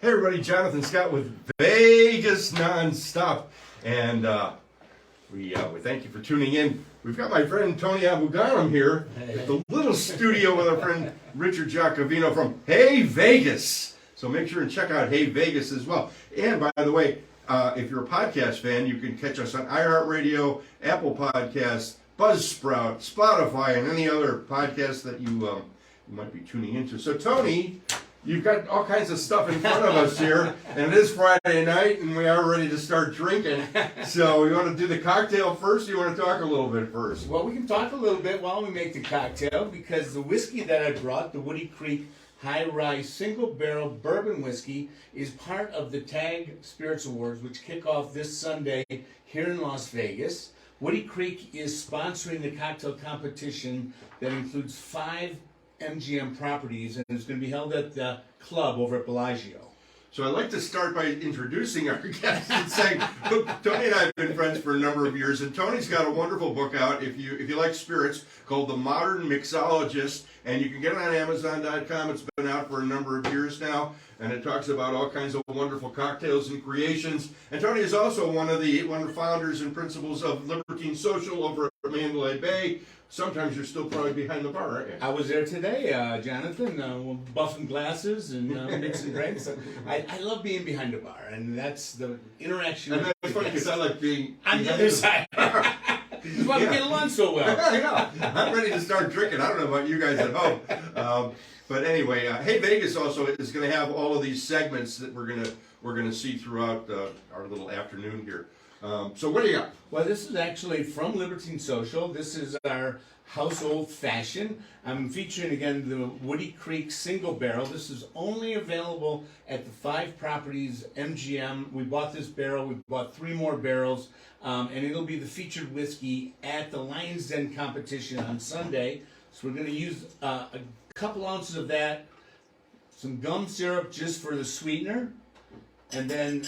Hey everybody, Jonathan Scott with Vegas Nonstop, and we thank you for tuning in. We've got my friend Tony Abou-Ganim here at the little studio with our friend Richard Giacovino from Hey Vegas. So make sure and check out Hey Vegas as well. And by the way, if you're a podcast fan, you can catch us on iHeartRadio, Apple Podcasts, Buzzsprout, Spotify, and any other podcasts that you might be tuning into. So Tony, you've got all kinds of stuff in front of us here, and it is Friday night, and we are ready to start drinking. So you want to do the cocktail first, or you want to talk a little bit first? Well, we can talk a little bit while we make the cocktail, because the whiskey that I brought, the Woody Creek High Rye Single Barrel Bourbon Whiskey, is part of the TAG Spirits Awards, which kick off this Sunday here in Las Vegas. Woody Creek is sponsoring the cocktail competition that includes 5 MGM properties, and it's going to be held at the club over at Bellagio. So I'd like to start by introducing our guest and saying, look, Tony and I have been friends for a number of years, and Tony's got a wonderful book out, if you like spirits, called The Modern Mixologist, and you can get it on Amazon.com. It's been out for a number of years now, and it talks about all kinds of wonderful cocktails and creations. And Tony is also one of the founders and principals of Libertine Social over at Mandalay Bay. Sometimes you're still probably behind the bar, aren't you? I was there today, Jonathan, buffing glasses and mixing drinks. I love being behind the bar, and that's the interaction. And that's funny because I like being on the other side. That's why we get along so well. I know. I'm ready to start drinking. I don't know about you guys at home. But anyway, Hey Vegas also is going to have all of these segments that we're going to see throughout our little afternoon here. So what do you got? Well, this is actually from Libertine Social. This is our house old fashioned. I'm featuring again the Woody Creek Single Barrel. This is only available at the 5 properties MGM. We bought this barrel. We bought 3 more barrels, and it'll be the featured whiskey at the Lions Den competition on Sunday. So we're going to use a couple ounces of that, some gum syrup just for the sweetener, and then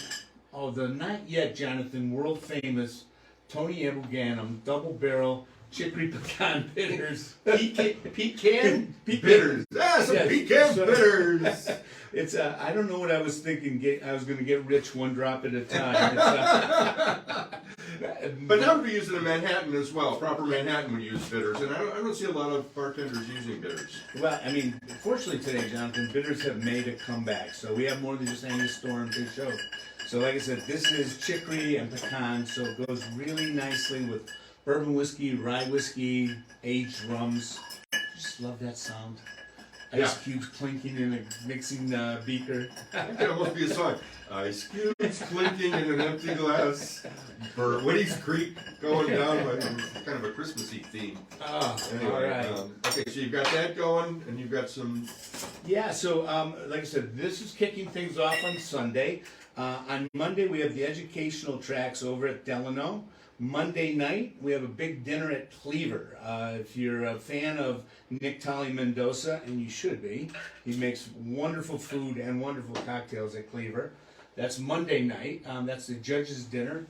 the not yet, Jonathan, world famous Tony Abou-Ganim double barrel chicory pecan bitters. Pecan bitters. Ah, some pecan bitters. It's I don't know what I was thinking. I was going to get rich one drop at a time. But that would be used in Manhattan as well. Proper Manhattan would use bitters, and I don't see a lot of bartenders using bitters. Well, I mean, fortunately today, Jonathan, bitters have made a comeback, so we have more than just Angus Storm to show. So like I said, this is chicory and pecan, so it goes really nicely with bourbon whiskey, rye whiskey, aged rums. Just love that sound. Ice cubes clinking in a mixing beaker. I think that must be a song. Ice cubes clinking in an empty glass. For Woody's Creek going down. It's kind of a Christmassy theme. Anyway, all right. Okay, so you've got that going, and you've got some... Yeah, so like I said, this is kicking things off on Sunday. On Monday, we have the educational tracks over at Delano. Monday night, we have a big dinner at Cleaver. If you're a fan of Nick Tully Mendoza, and you should be, he makes wonderful food and wonderful cocktails at Cleaver. That's Monday night. That's the judges' dinner.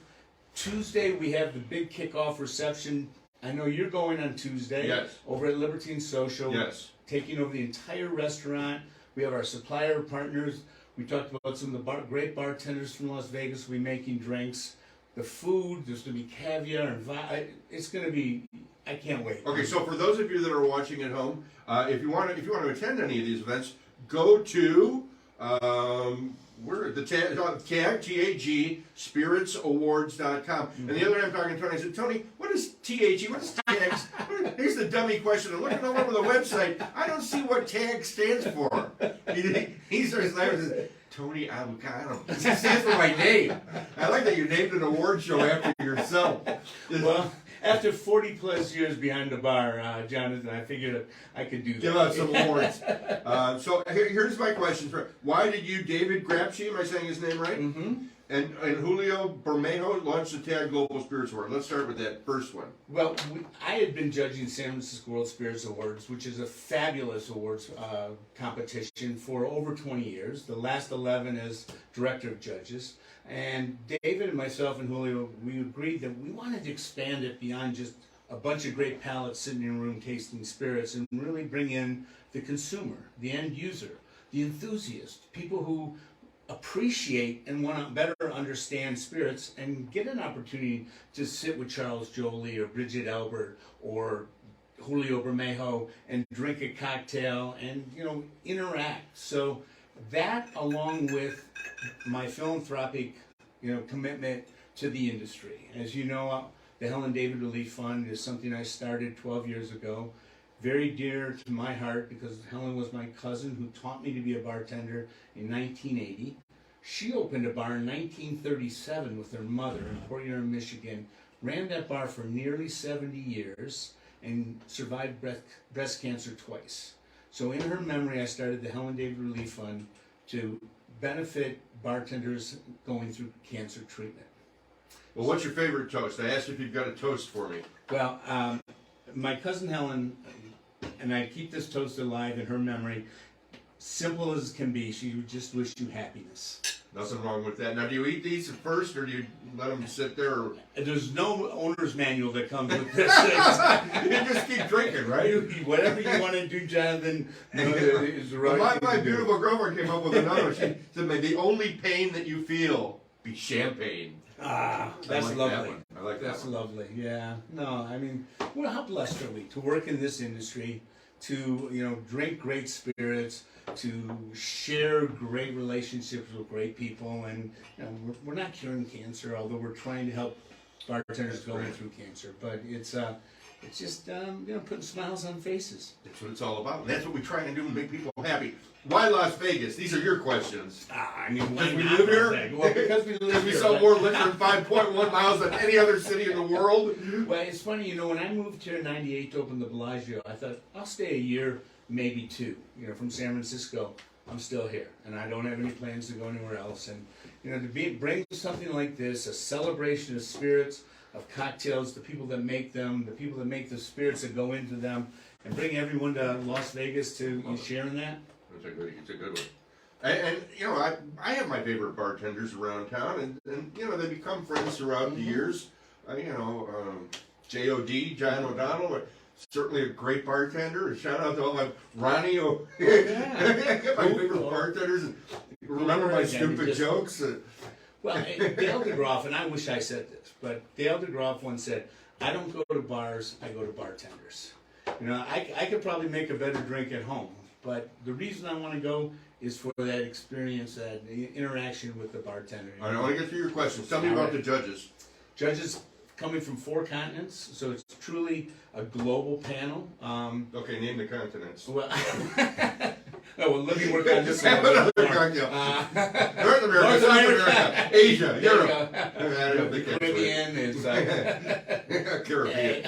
Tuesday, we have the big kickoff reception. I know you're going on Tuesday. Yes. Over at Libertine Social. Yes. Taking over the entire restaurant. We have our supplier partners. We talked about some of the great bartenders from Las Vegas. We're making drinks. The food, there's going to be caviar and it's going to be, I can't wait. Okay, so for those of you that are watching at home, if you want to attend any of these events, go to the tag, T-A-G, spiritsawards.com. And the other day I'm talking to Tony, I said, Tony, what is T-A-G? What is TAGS? Here's the dummy question. I'm looking all over the website. I don't see what TAG stands for. He starts laughing and says, Tony Abou-Ganim. It stands for my name. I like that you named an award show after yourself. Well, after 40 plus years behind the bar, Jonathan, I figured I could do that. Give out some awards. So here's my question. Why did you, David Grapschi, am I saying his name right? Mm-hmm. And Julio Bermejo launched the TAG Global Spirits Award. Let's start with that first one. Well, I had been judging San Francisco World Spirits Awards, which is a fabulous awards competition for over 20 years. The last 11 as director of judges. And David and myself and Julio, we agreed that we wanted to expand it beyond just a bunch of great palates sitting in a room tasting spirits and really bring in the consumer, the end user, the enthusiast, people who appreciate and want to better understand spirits and get an opportunity to sit with Charles Joly or Bridget Albert or Julio Bermejo and drink a cocktail and, you know, interact. So that, along with my philanthropic, you know, commitment to the industry. As you know, the Helen David Relief Fund is something I started 12 years ago. Very dear to my heart because Helen was my cousin who taught me to be a bartender in 1980. She opened a bar in 1937 with her mother in Port Huron, Michigan, ran that bar for nearly 70 years, and survived breast cancer twice. So in her memory, I started the Helen David Relief Fund to benefit bartenders going through cancer treatment. Well, what's your favorite toast? I asked if you've got a toast for me. Well, my cousin Helen, and I keep this toast alive in her memory, simple as can be, she would just wish you happiness. Nothing wrong with that. Now, do you eat these at first, or do you let them sit there? Or... There's no owner's manual that comes with this. You just keep drinking, right? Whatever you want to do, Jonathan, is right. Well, my beautiful girlfriend came up with another one. She said, the only pain that you feel be champagne. Ah, that's like lovely. That one. I like that. That's one. lovely. Yeah. No, I mean, well, how blessed are we to work in this industry, to, you know, drink great spirits, to share great relationships with great people, and, you know, we're not curing cancer, although we're trying to help bartenders going through cancer. But it's just you know, putting smiles on faces. That's what it's all about. And that's what we try to do and make people happy. Why Las Vegas? These are your questions. I mean, why Because we not live here? Las Vegas? Well, because we live Because we here. sell more liquor in 5.1 miles than any other city in the world. Well, it's funny, you know, when I moved here in '98 to open the Bellagio, I thought, I'll stay a year, maybe two. You know, from San Francisco, I'm still here, and I don't have any plans to go anywhere else. And, you know, to bring something like this, a celebration of spirits, of cocktails, the people that make them, the people that make the spirits that go into them, and bring everyone to Las Vegas to share in that. It's a good one. And you know, I have my favorite bartenders around town, and you know, they become friends throughout the years. You know, J.O.D., John O'Donnell, certainly a great bartender. And shout out to all my Ronnie. My favorite bartenders. And remember my stupid jokes? Well, Dale DeGroff, and I wish I said this, but Dale DeGroff once said, I don't go to bars, I go to bartenders. You know, I could probably make a better drink at home, but the reason I want to go is for that experience, that interaction with the bartender. I want to get through your questions. Tell me about the judges. Judges coming from 4 continents, so it's truly a global panel. Okay, name the continents. Well, let me work on this one. North America, North South America. America, Asia, Europe. The Caribbean is Caribbean.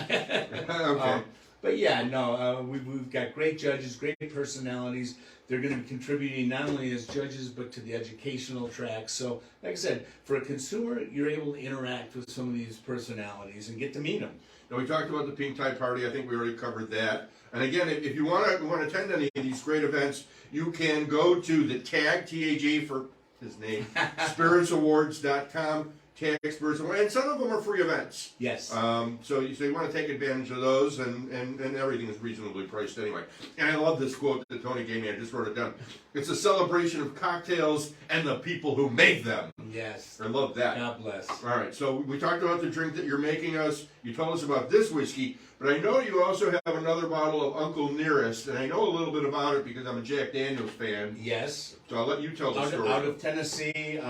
Okay. But yeah, no, we've got great judges, great personalities. They're going to be contributing not only as judges, but to the educational track. So, like I said, for a consumer, you're able to interact with some of these personalities and get to meet them. Now, we talked about the Pink Tie Party. I think we already covered that. And again, if you want to attend any of these great events, you can go to the tag, T-A-G for his name, spiritsawards.com. Tag Spirits Awards, and some of them are free events. Yes. So you want to take advantage of those, and everything is reasonably priced anyway. And I love this quote that Tony gave me. I just wrote it down. It's a celebration of cocktails and the people who make them. Yes. I love that. God bless. All right, so we talked about the drink that you're making us. You told us about this whiskey, but I know you also have another bottle of Uncle Nearest, and I know a little bit about it because I'm a Jack Daniels fan. Yes. So I'll let you tell the story. Out of Tennessee,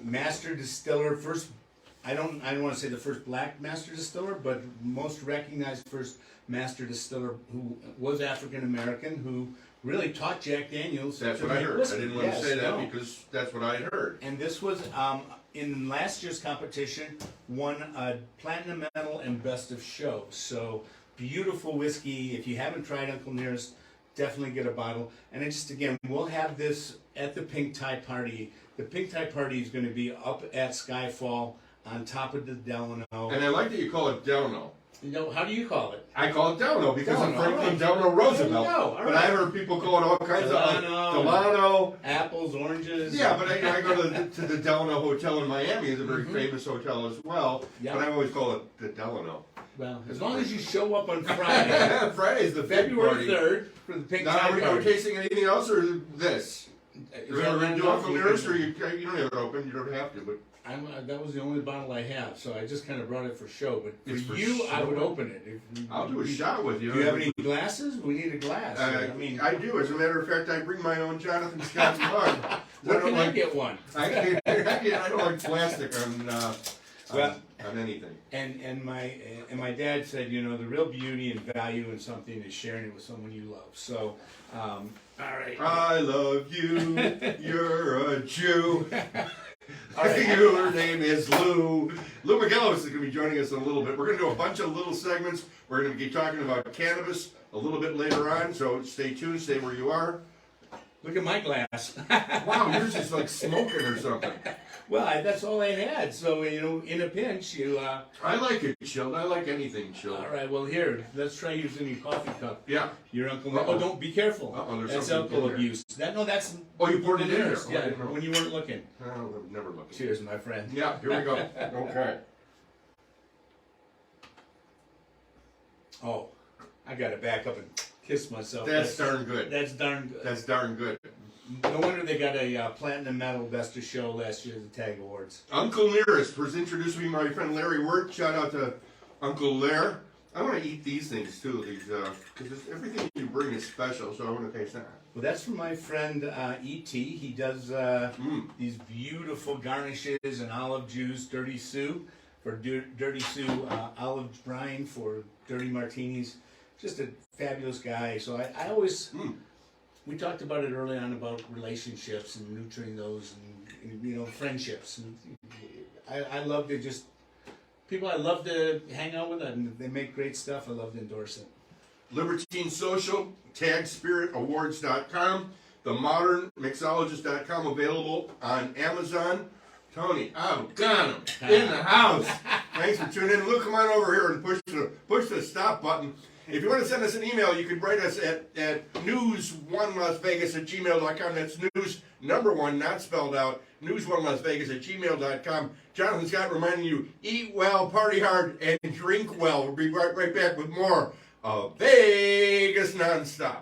master distiller, first, I don't want to say the first black master distiller, but most recognized first master distiller who was African American, who really taught Jack Daniels. That's what I heard. I didn't want to say that because that's what I heard. And this was, in last year's competition, won a platinum medal and best of show. So beautiful whiskey. If you haven't tried Uncle Nearest, definitely get a bottle. And it just, again, we'll have this at the Pink Tie Party. The Pink Tie Party is going to be up at Skyfall on top of the Delano. And I like that you call it Delano. You know, how do you call it? I call it Delano because of Delano, Franklin right. Delano Roosevelt. There you go, all But right. I heard people call it all kinds Delano, of Delano. Apples, oranges. Yeah, but I go to the Delano Hotel in Miami. It's a very famous hotel as well. Yep. But I always call it the Delano. Well, as long as you show up on Friday, Friday's the big February party. 3rd, for the Pink Now, Tie are we Party. tasting anything else or this? You're going to do Uncle Nearest, or you don't have it open? You don't have to, but that was the only bottle I have, so I just kind of brought it for show. But It's for for you, I show? would open it. I'll do a shot with you. Do you have any glasses? We need a glass. I do. As a matter of fact, I bring my own Jonathan Scott's mug. Where can I get one? I don't like plastic on anything. And my dad said, you know, the real beauty and value in something is sharing it with someone you love. So, all right. I love you. You're a Jew. Your name is Lou. Lou McGillis is going to be joining us in a little bit. We're going to do a bunch of little segments. We're going to be talking about cannabis a little bit later on, so stay tuned, stay where you are. Look at my glass. Wow, yours is like smoking or something. Well, that's all I had. So, you know, in a pinch, you... I like it chilled. I like anything chilled. All right, well, here, let's try using your coffee cup. Yeah. Your uncle... Uh-oh. Oh, don't, be careful. There's that's something alcohol in there. abuse. That's... Oh, you poured it in there? Nearest, Oh, I yeah, didn't know. when you weren't looking. I'm never looking. Cheers, my friend. Yeah, here we go. Okay. Oh, I got to back up and kiss myself. That's darn good. That's darn good. That's darn good. No wonder they got a platinum medal best of show last year at the TAG Awards. Uncle Nearest was introduced to me, my friend Larry Wirt. Shout out to Uncle Lair. I want to eat these things too. These because everything you bring is special, so I want to taste that. Well, that's from my friend E.T. He does these beautiful garnishes and olive juice, Dirty Sue for Dirty Sue, olive brine for dirty martinis. Just a fabulous guy. So I always... We talked about it early on about relationships and nurturing those and you know, friendships. And I love to just, people I love to hang out with, and they make great stuff. I love to endorse it. Libertine Social, TagSpiritAwards.com, the modern.mixologist.com, available on Amazon. Tony Abou-Ganim in the house. Thanks for tuning in. Luke, come on over here and push the stop button. If you want to send us an email, you can write us at news1lasvegas@gmail.com. That's news, number one, not spelled out, news1lasvegas@gmail.com. Jonathan Scott reminding you, eat well, party hard, and drink well. We'll be right back with more of Vegas Nonstop.